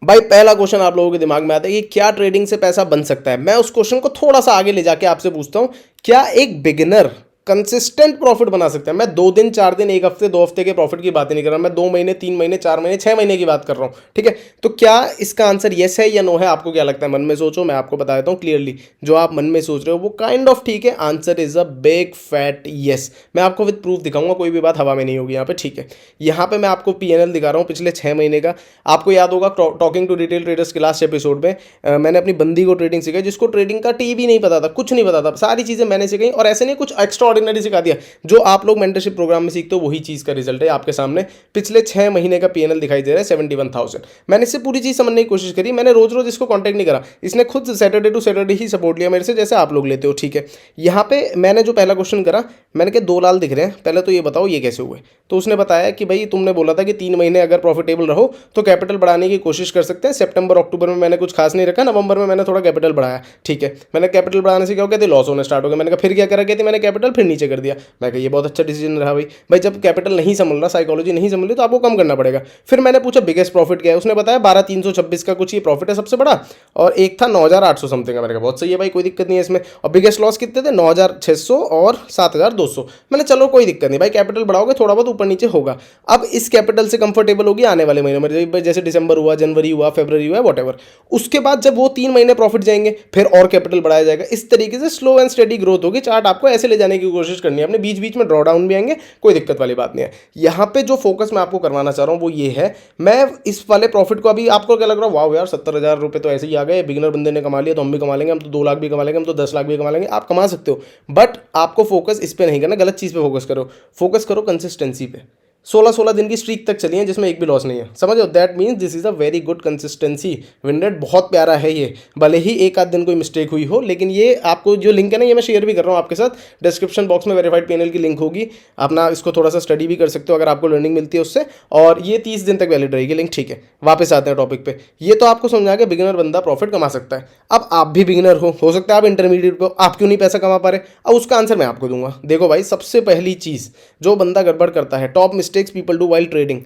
भाई पहला क्वेश्चन आप लोगों के दिमाग में आता है कि क्या ट्रेडिंग से पैसा बन सकता है। मैं उस क्वेश्चन को थोड़ा सा आगे ले जाके आपसे पूछता हूं, क्या एक बिगिनर कंसिस्टेंट प्रॉफिट बना सकता है। मैं 2 दिन 4 दिन 1 हफ्ते 2 हफ्ते के प्रॉफिट की बात नहीं कर रहा, मैं 2 महीने 3 महीने 4 महीने 6 महीने की बात कर रहा हूँ, ठीक है। तो क्या इसका आंसर येस है या नो है, आपको क्या लगता है। मन में सोचो, मैं आपको बता देता हूँ क्लियरली। जो आप मन में सोच रहे हो वो काइंड ऑफ ठीक है, answer is a big fat yes. मैं आपको विद प्रूफ दिखाऊंगा, कोई भी बात हवा में नहीं होगी यहाँ पे, ठीक है। यहाँ पे मैं आपको पीएनएल दिखा रहा हूँ पिछले 6 महीने का। आपको याद होगा टॉकिंग टू रिटेल ट्रेडर्स के लास्ट एपिसोड में मैंने अपनी बंदी को ट्रेडिंग सिखाई, जिसको ट्रेडिंग का टी भी नहीं पता था, कुछ नहीं पता था, सारी चीज़ें मैंने सिखाई और ऐसे नहीं कुछ एक्स्ट्रा ऑर्डिनरी सिखा दिया। जो आप लोग मेंटरशिप प्रोग्राम में सीखते हो वही चीज़ का रिजल्ट है आपके सामने। पिछले 6 महीने का पीएनएल दिखाई दे रहा है 71,000। मैंने इससे पूरी चीज़ समझने की कोशिश करी, मैंने रोज रोज इसको कांटेक्ट नहीं करा, इसने खुद सैटरडे टू सैटरडे ही सपोर्ट लिया मेरे से, जैसे आप लोग लेते हो, ठीक है। यहाँ पे मैंने जो पहला क्वेश्चन करा, मैंने कहा 2 लाल दिख रहे हैं, पहले तो ये बताओ ये कैसे हुए। तो उसने बताया कि भाई तुमने बोला था कि 3 महीने अगर प्रॉफिटेबल रहो तो कैपिटल बढ़ाने की कोशिश कर सकते हैं। सितंबर अक्टूबर में मैंने कुछ खास नहीं रखा, नवंबर में मैंने थोड़ा कैपिटल बढ़ाया, ठीक है। मैंने कैपिटल बढ़ाने से क्या हो गया, लॉस होने स्टार्ट हो गया। मैंने कहा फिर क्या करा, कहती मैंने कैपिटल फिर नीचे कर दिया। मैं कहा ये बहुत अच्छा डिसीजन रहा भाई। भाई जब कैपिटल नहीं संभल रहा, साइकोलॉजी नहीं संभल रही, तो आपको कम करना पड़ेगा। फिर मैंने पूछा बिगेस्ट प्रॉफिट क्या है, उसने बताया 12,326 का कुछ ये प्रॉफिट है सबसे बड़ा, और एक था 9,800 समथिंग का। मैंने कहा बहुत सही है भाई, कोई दिक्कत नहीं है इसमें। और बिगेस्ट लॉस कितने थे, 9,600 और 7,200। मैंने चलो कोई दिक्कत नहीं भाई, कैपिटल बढ़ाओगे थोड़ा बहुत ऊपर नीचे होगा। अब इस कैपिटल से कंफर्टेबल होगी आने वाले महीनों में, जैसे दिसंबर हुआ, जनवरी हुआ, फरवरी हुआ, वॉटेवर। उसके बाद जब वो 3 महीने प्रॉफिट जाएंगे फिर और कैपिटल बढ़ाया जाएगा। इस तरीके से स्लो एंड स्टेडी ग्रोथ होगी। चार्ट आपको ऐसे ले जाने की कोशिश करनी है, अपने बीच बीच में ड्रॉ डाउन भी आएंगे, कोई दिक्कत वाली बात नहीं है। यहाँ पे जो फोकस मैं आपको करवाना चाह रहा हूँ वो ये है, मैं इस वाले प्रॉफिट को, अभी आपको क्या लग रहा है, वाह यार 70,000 रुपये तो ऐसे ही आ गए, बिगिनर बंदे ने कमा लिया तो हम भी कमा लेंगे, हम तो 2 लाख भी कमा लेंगे, हम तो 10 लाख भी कमा लेंगे। आप कमा सकते हो, बट आपको फोकस इस पे नहीं करना, गलत चीज़ पे फोकस करो। फोकस करो कंसिस्टेंसी पे। 16-16 दिन की स्ट्रीक तक चली है जिसमें एक भी लॉस नहीं है, समझो। That means this is a very good consistency. Win rate बहुत प्यारा है ये, भले ही एक आध दिन कोई मिस्टेक हुई हो, लेकिन ये आपको जो लिंक है ना, ये मैं शेयर भी कर रहा हूँ आपके साथ। डिस्क्रिप्शन बॉक्स में वेरीफाइड पीएनएल की लिंक होगी, अपना इसको थोड़ा सा स्टडी भी कर सकते हो अगर आपको लर्निंग मिलती है उससे। और ये 30 दिन तक वैलिड रहेगी लिंक, ठीक है। वापस आते हैं टॉपिक पे। ये तो आपको समझा के बिगिनर बंदा प्रॉफिट कमा सकता है। अब आप भी बिगिनर हो सकता है आप इंटरमीडिएट पे हो, आप क्यों नहीं पैसा कमा पा रहे। अब उसका आंसर मैं आपको दूंगा। देखो भाई, सबसे पहली चीज़ जो बंदा गड़बड़ करता है, top mistakes people do while trading,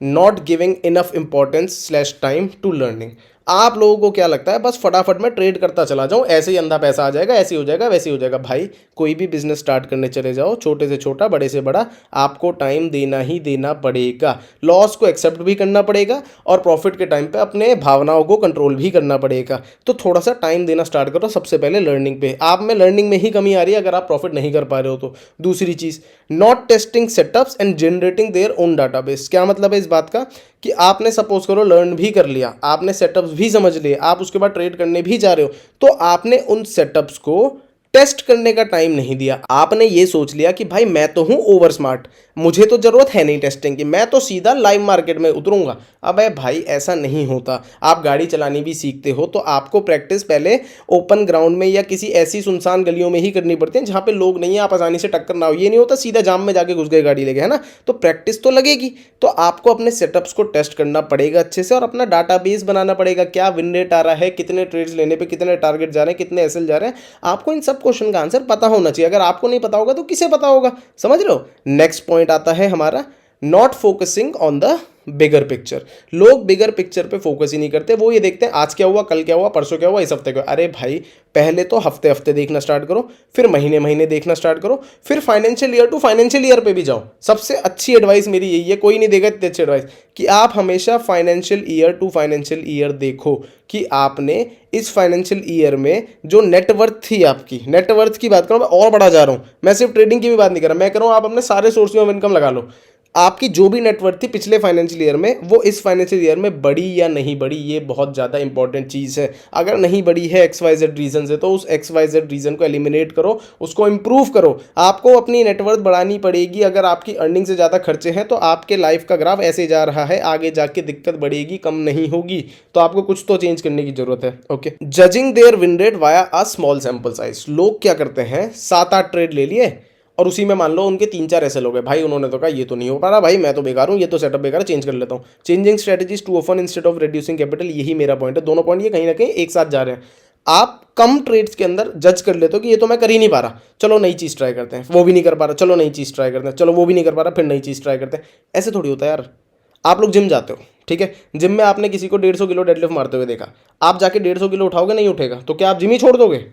not giving enough importance slash time to learning. आप लोगों को क्या लगता है बस फटाफट मैं ट्रेड करता चला जाऊं, ऐसे ही अंधा पैसा आ जाएगा, ऐसे ही हो जाएगा, वैसे ही हो जाएगा। भाई कोई भी बिजनेस स्टार्ट करने चले जाओ, छोटे से छोटा बड़े से बड़ा, आपको टाइम देना ही देना पड़ेगा। लॉस को एक्सेप्ट भी करना पड़ेगा और प्रॉफिट के टाइम पे अपने भावनाओं को कंट्रोल भी करना पड़ेगा। तो थोड़ा सा टाइम देना स्टार्ट करो सबसे पहले लर्निंग पे। आप में लर्निंग में ही कमी आ रही है अगर आप प्रॉफिट नहीं कर पा रहे हो तो। दूसरी चीज़, not testing setups and generating their own database. क्या मतलब है इस बात का, कि आपने सपोज करो लर्न भी कर लिया, आपने सेटअप्स भी समझ लिए, आप उसके बाद ट्रेड करने भी जा रहे हो, तो आपने उन सेटअप्स को टेस्ट करने का टाइम नहीं दिया। आपने ये सोच लिया कि भाई मैं तो हूं ओवर स्मार्ट, मुझे तो जरूरत है नहीं टेस्टिंग की, मैं तो सीधा लाइव मार्केट में उतरूंगा। अबे भाई ऐसा नहीं होता। आप गाड़ी चलानी भी सीखते हो तो आपको प्रैक्टिस पहले ओपन ग्राउंड में या किसी ऐसी सुनसान गलियों में ही करनी पड़ती है जहां पे लोग नहीं है, आप आसानी से टक्कर ना हो। ये नहीं होता सीधा जाम में जाके घुस गए गाड़ी लेके, है ना। तो प्रैक्टिस तो लगेगी। तो आपको अपने सेटअप्स को टेस्ट करना पड़ेगा अच्छे से और अपना डाटाबेस बनाना पड़ेगा। क्या विन रेट आ रहा है, कितने ट्रेड्स लेने पे कितने टारगेट जा रहे हैं, कितने एसएल जा रहे हैं, आपको इन सब क्वेश्चन का आंसर पता होना चाहिए। अगर आपको नहीं पता होगा तो किसे पता होगा, समझ रहे हो। नेक्स्ट पॉइंट आता है हमारा, not focusing on the bigger picture. लोग बिगर पिक्चर पे फोकस ही नहीं करते, वो ये देखते हैं आज क्या हुआ, कल क्या हुआ, परसों क्या हुआ, इस हफ्ते क्या हुआ। अरे भाई पहले तो हफ्ते हफ्ते देखना स्टार्ट करो, फिर महीने महीने देखना स्टार्ट करो, फिर financial year to financial year पे भी जाओ। सबसे अच्छी एडवाइस मेरी यही है, कोई नहीं देगा इतनी अच्छी एडवाइस, कि आप हमेशा financial year to financial year देखो कि आपने इस फाइनेंशियल ईयर में जो नेटवर्थ थी आपकी, नेटवर्थ की बात करूँ मैं और बढ़ा जा रहा हूँ, मैं सिर्फ ट्रेडिंग की भी बात नहीं कर रहा, मैं कह रहा हूँ आप अपने सारे सोर्स ऑफ इनकम लगा लो। आपकी जो भी नेटवर्थ थी पिछले फाइनेंशियल ईयर में, वो इस फाइनेंशियल ईयर में बढ़ी या नहीं बढ़ी, ये बहुत ज़्यादा इंपॉर्टेंट चीज़ है। अगर नहीं बढ़ी है XYZ रीजन से, तो उस XYZ रीजन को एलिमिनेट करो, उसको इंप्रूव करो। आपको अपनी नेटवर्थ बढ़ानी पड़ेगी। अगर आपकी अर्निंग से ज़्यादा खर्चे हैं तो आपके लाइफ का ग्राफ ऐसे जा रहा है, आगे जाके दिक्कत बढ़ेगी, कम नहीं होगी। तो आपको कुछ तो चेंज करने की जरूरत है। Okay, judging their win rate via a small sample size. लोग क्या करते हैं, 7-8 ट्रेड ले लिए और उसी में मान लो उनके 3-4 ऐसे लोग हैं, भाई उन्होंने तो कहा ये तो नहीं हो पा रहा, भाई मैं तो बेकार हूँ, ये तो सेटअप बेकार है, चेंज कर लेता हूँ। Changing strategies to open instead of reducing capital, यही मेरा पॉइंट है। दोनों पॉइंट ये कहीं ना कहीं एक साथ जा रहे हैं। आप कम ट्रेड्स के अंदर जज कर लेते हो कि ये तो मैं कर ही नहीं पा रहा, चलो नई चीज़ ट्राई करते हैं, वो भी नहीं कर पा रहा, चलो नई चीज़ ट्राई करते हैं, चलो वो भी नहीं कर पा रहा, फिर नई चीज़ ट्राई करते हैं। ऐसे थोड़ी होता है यार। आप लोग जिम जाते हो, ठीक है, जिम में आपने किसी को 150 किलो डेडलिफ्ट मारते हुए देखा, आप जाके 150 किलो उठाओगे, नहीं उठेगा, तो क्या आप जिम ही छोड़ दोगे?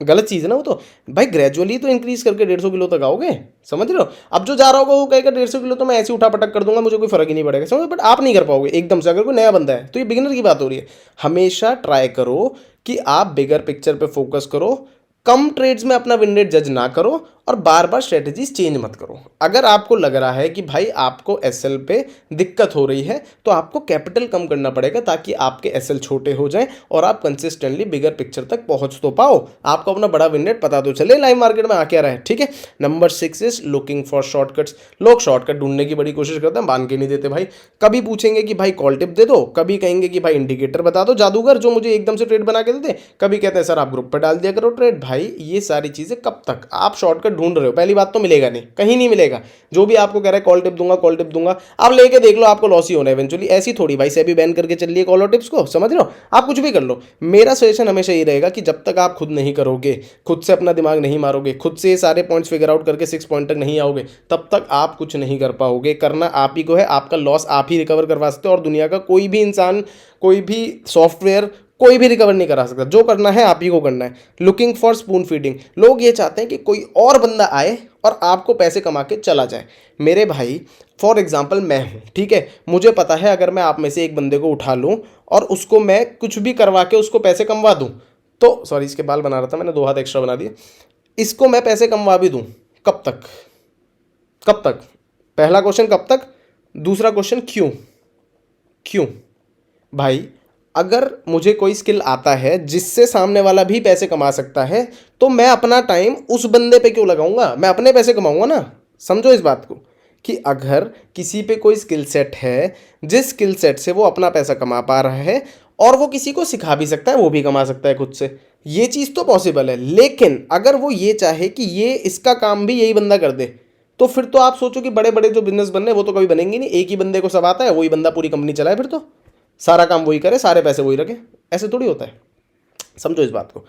गलत चीज़ है ना वो तो। भाई ग्रेजुअली तो इंक्रीज करके 150 किलो तक आओगे, समझ रहे हो? अब जो जा रहा होगा वो कहेगा 150 किलो तो मैं ऐसे उठा पटक कर दूंगा, मुझे कोई फर्क ही नहीं पड़ेगा, समझ, बट आप नहीं कर पाओगे एकदम से। अगर कोई नया बंदा है तो ये बिगिनर की बात हो रही है। हमेशा ट्राई करो कि आप बिगर पिक्चर पे फोकस करो, कम ट्रेड्स में अपना विन रेट जज ना करो, और बार बार स्ट्रेटजीज चेंज मत करो। अगर आपको लग रहा है कि भाई आपको एसएल पे दिक्कत हो रही है तो आपको कैपिटल कम करना पड़ेगा ताकि आपके एसएल छोटे हो जाएं और आप कंसिस्टेंटली बिगर पिक्चर तक पहुंच तो पाओ, आपको अपना बड़ा विन रेट पता तो चले लाइव मार्केट में आ क्या रहा है। ठीक है, number 6 is looking for shortcuts. लोग शॉर्टकट ढूंढने की बड़ी कोशिश करते हैं, मान के नहीं देते भाई। कभी पूछेंगे कि भाई कॉल टिप दे दो, कभी कहेंगे कि भाई इंडिकेटर बता दो जादूगर जो मुझे एकदम से ट्रेड बना के दे दे, कभी कहते हैं सर आप ग्रुप पर डाल दिया करो ट्रेड। भाई ये सारी चीजें कब तक आप शॉर्टकट ढूंढ रहे हो? पहली बात तो मिलेगा नहीं, कहीं नहीं मिलेगा। जो भी आपको कह रहा है कॉल टिप दूंगा कॉल टिप दूंगा, आप लेके देख लो, आपको लॉस ही होना है इवेंचुअली। ऐसी थोड़ी भाई सेबी बैन करके चल रही कॉल टिप्स को, समझ रहे हो? आप कुछ भी कर लो, मेरा सजेशन हमेशा ये रहेगा कि जब तक आप खुद नहीं करोगे, खुद से अपना दिमाग नहीं मारोगे, खुद से ये सारे पॉइंट्स फिगर आउट करके 6 पॉइंट तक नहीं आओगे, तब तक आप कुछ नहीं कर पाओगे। करना आप ही को है, आपका लॉस आप ही रिकवर करवा सकते हो, और दुनिया का कोई भी इंसान, कोई भी सॉफ्टवेयर, कोई भी रिकवर नहीं करा सकता। जो करना है आप ही को करना है। लुकिंग फॉर स्पून फीडिंग, लोग ये चाहते हैं कि कोई और बंदा आए और आपको पैसे कमा के चला जाए। मेरे भाई फॉर एग्जाम्पल मैं हूँ, ठीक है, मुझे पता है अगर मैं आप में से एक बंदे को उठा लूँ और उसको मैं कुछ भी करवा के उसको पैसे कमवा दूँ, तो सॉरी इसके बाल बना रहा था मैंने, 2 हाथ एक्स्ट्रा बना दिए, इसको मैं पैसे कमवा भी दूँ, कब तक? कब तक? पहला क्वेश्चन कब तक, दूसरा क्वेश्चन क्यों? क्यों? भाई अगर मुझे कोई स्किल आता है जिससे सामने वाला भी पैसे कमा सकता है, तो मैं अपना टाइम उस बंदे पे क्यों लगाऊंगा? मैं अपने पैसे कमाऊंगा ना। समझो इस बात को कि अगर किसी पे कोई स्किल सेट है, जिस स्किल सेट से वो अपना पैसा कमा पा रहा है, और वो किसी को सिखा भी सकता है, वो भी कमा सकता है खुद से, ये चीज़ तो पॉसिबल है। लेकिन अगर वो ये चाहे कि ये इसका काम भी यही बंदा कर दे, तो फिर तो आप सोचो कि बड़े बड़े जो बिजनेस बनने वो तो कभी बनेंगे नहीं। एक ही बंदे को सब आता है, वही बंदा पूरी कंपनी चलाए, फिर तो सारा काम वही करे, सारे पैसे वही रखे, ऐसे थोड़ी होता है। समझो इस बात को,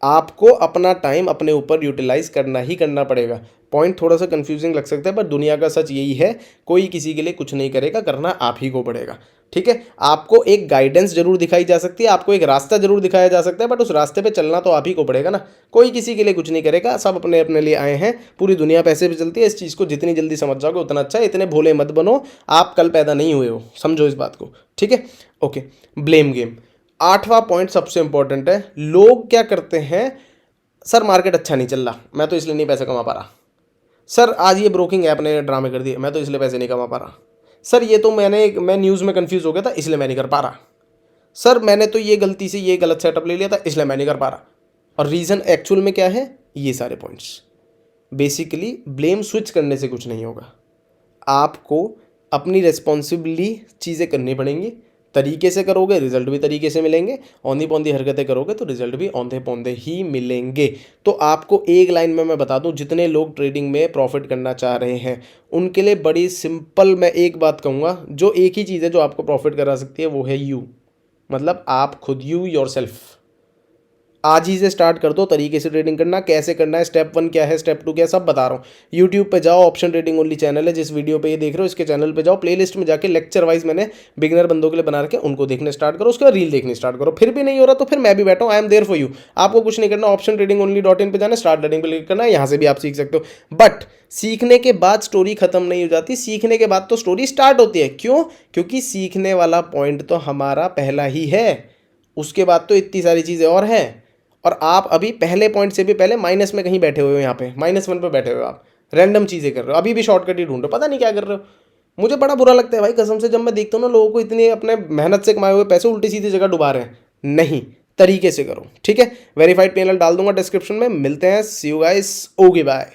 आपको अपना टाइम अपने ऊपर यूटिलाइज करना ही करना पड़ेगा। पॉइंट थोड़ा सा कंफ्यूजिंग लग सकता है, पर दुनिया का सच यही है, कोई किसी के लिए कुछ नहीं करेगा, करना आप ही को पड़ेगा। ठीक है, आपको एक गाइडेंस जरूर दिखाई जा सकती है, आपको एक रास्ता जरूर दिखाया जा सकता है, बट उस रास्ते पे चलना तो आप ही को पड़ेगा ना। कोई किसी के लिए कुछ नहीं करेगा, सब अपने अपने लिए आए हैं, पूरी दुनिया पैसे पे चलती है। इस चीज़ को जितनी जल्दी समझ जाओगे उतना अच्छा है। इतने भोले मत बनो, आप कल पैदा नहीं हुए हो, समझो इस बात को। ठीक है, ओके। ब्लेम गेम, 8वां पॉइंट सबसे इंपॉर्टेंट है। लोग क्या करते हैं, सर मार्केट अच्छा नहीं चल रहा, मैं तो इसलिए नहीं पैसे कमा पा रहा। सर आज ये ब्रोकिंग ऐप ने ड्रामे कर दिए, मैं तो इसलिए पैसे नहीं कमा पा रहा। सर ये तो मैं न्यूज़ में कंफ्यूज हो गया था, इसलिए मैं नहीं कर पा रहा। सर मैंने तो ये गलती से ये गलत सेटअप ले लिया था, इसलिए मैं नहीं कर पा रहा। और रीज़न एक्चुअल में क्या है? ये सारे पॉइंट्स। बेसिकली ब्लेम स्विच करने से कुछ नहीं होगा, आपको अपनी रेस्पॉन्सिबली चीज़ें करनी पड़ेंगी। तरीके से करोगे रिजल्ट भी तरीके से मिलेंगे, औंधी पौंधी हरकतें करोगे तो रिजल्ट भी औंधे पौंधे ही मिलेंगे। तो आपको एक लाइन में मैं बता दूं, जितने लोग ट्रेडिंग में प्रॉफिट करना चाह रहे हैं उनके लिए बड़ी सिंपल मैं एक बात कहूँगा, जो एक ही चीज़ है जो आपको प्रॉफिट करा सकती है, वो है यू, मतलब आप खुद, यू योरसेल्फ। आज ही से स्टार्ट कर दो तरीके से ट्रेडिंग करना। कैसे करना है, स्टेप 1 क्या है, स्टेप 2 क्या है, सब बता रहा हूँ। यूट्यूब पे जाओ, ऑप्शन ट्रेडिंग ओनली चैनल है, जिस वीडियो पे ये देख रहे हो इसके चैनल पे जाओ, प्लेलिस्ट में जाके लेक्चर वाइज मैंने बिगिनर बंदों के लिए बना रखे, उनको देखने स्टार्ट करो, उसके बाद रील देखनी स्टार्ट करो। फिर भी नहीं हो रहा तो फिर मैं भी बैठा हूँ, I am there for you. आपको कुछ नहीं करना, ऑप्शन ट्रेडिंग ओनली .in पे जाना, स्टार्ट लर्निंग पे क्लिक करना है, यहाँ से भी आप सीख सकते हो। बट सीखने के बाद स्टोरी खत्म नहीं हो जाती, सीखने के बाद तो स्टोरी स्टार्ट होती है। क्यों? क्योंकि सीखने वाला पॉइंट तो हमारा पहला ही है, उसके बाद तो इतनी सारी चीज़ें और हैं। और आप अभी पहले पॉइंट से भी पहले माइनस में कहीं बैठे हुए हो, यहाँ पे -1 पे बैठे हुए हो, आप रैंडम चीज़ें कर रहे हो, अभी भी शॉर्टकट ही ढूंढ रहे हो, पता नहीं क्या कर रहे हो। मुझे बड़ा बुरा लगता है भाई कसम से, जब मैं देखता हूँ ना लोगों को इतने अपने मेहनत से कमाए हुए पैसे उल्टी सीधी जगह डुबा रहे हैं। नहीं, तरीके से करो। ठीक है, वेरीफाइड पैनल डाल दूंगा डिस्क्रिप्शन में। मिलते हैं, सी यू गाइस, ओके बाय।